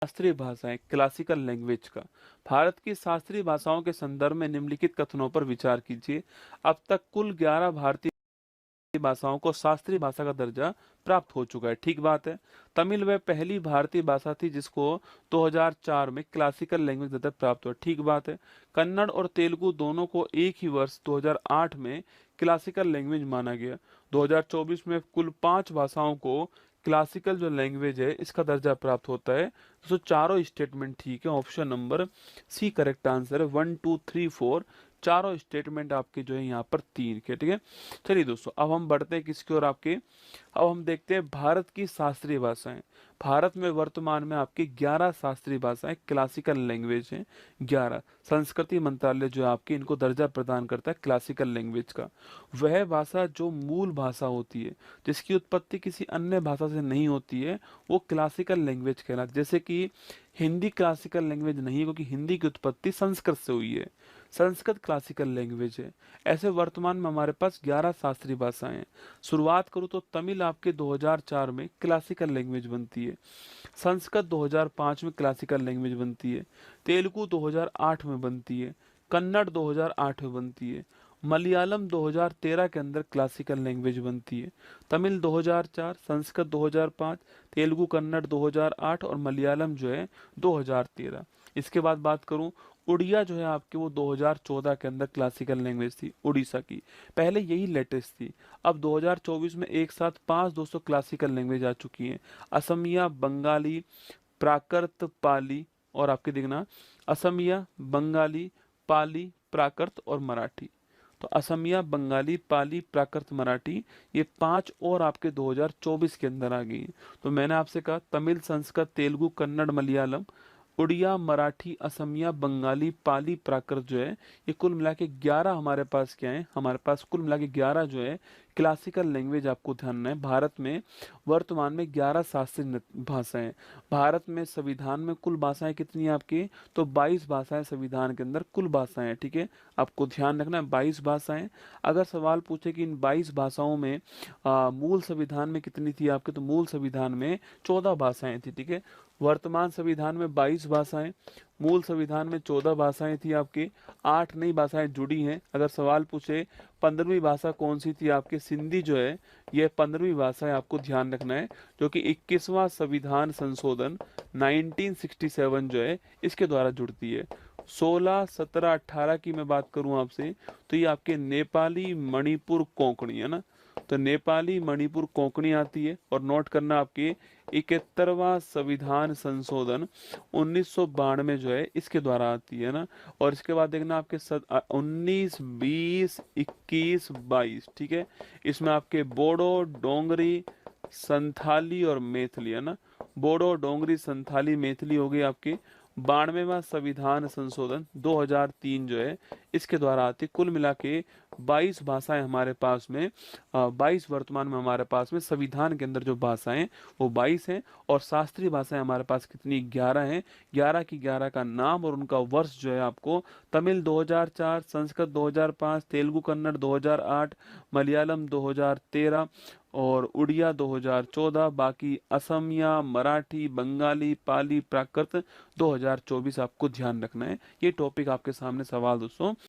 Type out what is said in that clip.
शास्त्रीय भाषाएं, classical language का। भारत की शास्त्रीय भाषाओं के संदर्भ में निम्नलिखित कथनों पर विचार कीजिए। अब तक कुल 11 भारतीय भाषाओं को शास्त्रीय भाषा का दर्जा प्राप्त हो चुका है। ठीक बात है। तमिल वह पहली भारतीय भाषा थी जिसको 2004 में क्लासिकल लैंग्वेज दर्जा प्राप्त हुआ। ठीक बात है। कन्नड़ और तेलुगु दोनों को एक ही वर्ष 2008 में क्लासिकल लैंग्वेज माना गया। 2024 में कुल 5 भाषाओं को क्लासिकल जो लैंग्वेज है इसका दर्जा प्राप्त होता है। तो चारों स्टेटमेंट ठीक है। Option number C correct answer है। 1 2 3 4 चारों स्टेटमेंट आपके जो है यहाँ पर तीन के। ठीक है। चलिए दोस्तों, अब हम बढ़ते हैं किसकी ओर आपके। अब हम देखते हैं भारत की शास्त्रीय भाषाएं। भारत में वर्तमान में आपकी 11 शास्त्रीय भाषाएं क्लासिकल लैंग्वेज हैं। 11 संस्कृति मंत्रालय जो है आपकी इनको दर्जा प्रदान करता है क्लासिकल लैंग्वेज का। वह भाषा जो मूल भाषा होती है, जिसकी उत्पत्ति किसी अन्य भाषा से नहीं होती है, वो क्लासिकल लैंग्वेज कहलाती है। जैसे कि हिंदी क्लासिकल लैंग्वेज नहीं है क्योंकि हिंदी की उत्पत्ति संस्कृत से हुई है। संस्कृत क्लासिकल लैंग्वेज है। ऐसे वर्तमान में हमारे पास 11 शास्त्रीय भाषाएं हैं। शुरुआत करूं तो तमिल आपके 2004 में क्लासिकल लैंग्वेज बनती है। संस्कृत 2005 में क्लासिकल लैंग्वेज बनती है। तेलुगु 2008 में बनती है। कन्नड़ 2008 में बनती है। मलयालम 2013 के अंदर क्लासिकल लैंग्वेज बनती है। तमिल 2004, संस्कृत 2005, तेलुगु कन्नड़ 2008 और मलयालम जो है 2013। इसके बाद बात करूं, उड़िया जो है आपके वो 2014 के अंदर क्लासिकल लैंग्वेज थी उड़ीसा की। पहले यही लेटेस्ट थी। अब 2024 में एक साथ 5 दोस्तों क्लासिकल लैंग्वेज आ चुकी हैं। असमिया, बंगाली, प्राकृत, पाली और आपके देखना असमिया, बंगाली, पाली, प्राकृत और मराठी। तो असमिया, बंगाली, पाली, प्राकृत, मराठी ये 5 और आपके 2024 के अंदर आ गई हैं। तो मैंने आपसे कहा तमिल, संस्कृत, तेलुगु, कन्नड़, मलयालम, उड़िया, मराठी, असमिया, बंगाली, पाली, प्राकृत जो है ये कुल मिला के 11 हमारे पास क्या है, हमारे पास कुल मिला के 11 जो है क्लासिकल लैंग्वेज आपको ध्यान रखना है। भारत में वर्तमान में 11 शास्त्रीय भाषाएं। भारत में संविधान में कुल भाषाएं कितनी है आपकी, तो 22 भाषाएं संविधान के अंदर कुल भाषाएं हैं। ठीक है, आपको ध्यान रखना है 22 भाषाएं। अगर सवाल पूछे कि इन 22 भाषाओं में मूल संविधान में कितनी थी आपके, तो मूल संविधान में 14 भाषाएं थी। ठीक है, वर्तमान संविधान में 22 भाषाएं, मूल संविधान में 14 भाषाएं थी आपकी। 8 नई भाषाएं जुड़ी हैं। अगर सवाल पूछे 15वीं भाषा कौन सी थी आपकी, सिंधी जो है यह 15वीं भाषा है, आपको ध्यान रखना है। जो कि 21वां संविधान संशोधन 1967 जो है इसके द्वारा जुड़ती है। 16, 17, 18 की मैं बात करूं आपसे, तो ये आपके नेपाली, मणिपुर, कोंकणी है ना। तो नेपाली, मणिपुर, कोंकणी आती है। और नोट करना आपके 71वां संविधान संशोधन 1992 जो है इसके द्वारा आती है ना। और इसके बाद देखना आपके 19, 20, 21, 22। ठीक है, इसमें आपके बोडो, डोंगरी, संथाली और मैथिली है ना। बोडो, डोंगरी, संथाली, मैथिली हो गई आपकी। 92वां संविधान संशोधन 2003 जो है इसके द्वारा आती। कुल मिला के 22 भाषाएं हमारे पास में 22 वर्तमान में हमारे पास में संविधान के अंदर जो भाषाएं वो 22 हैं। और शास्त्रीय भाषाएं हमारे पास कितनी, 11 हैं। 11 की 11 का नाम और उनका वर्ष जो है आपको, तमिल 2004, संस्कृत 2005, तेलुगु कन्नड़ 2008, मलयालम 2013 और उड़िया 2014, बाकी असमिया, मराठी, बंगाली, पाली, प्राकृत 2024 आपको ध्यान रखना है। ये टॉपिक आपके सामने सवाल दोस्तों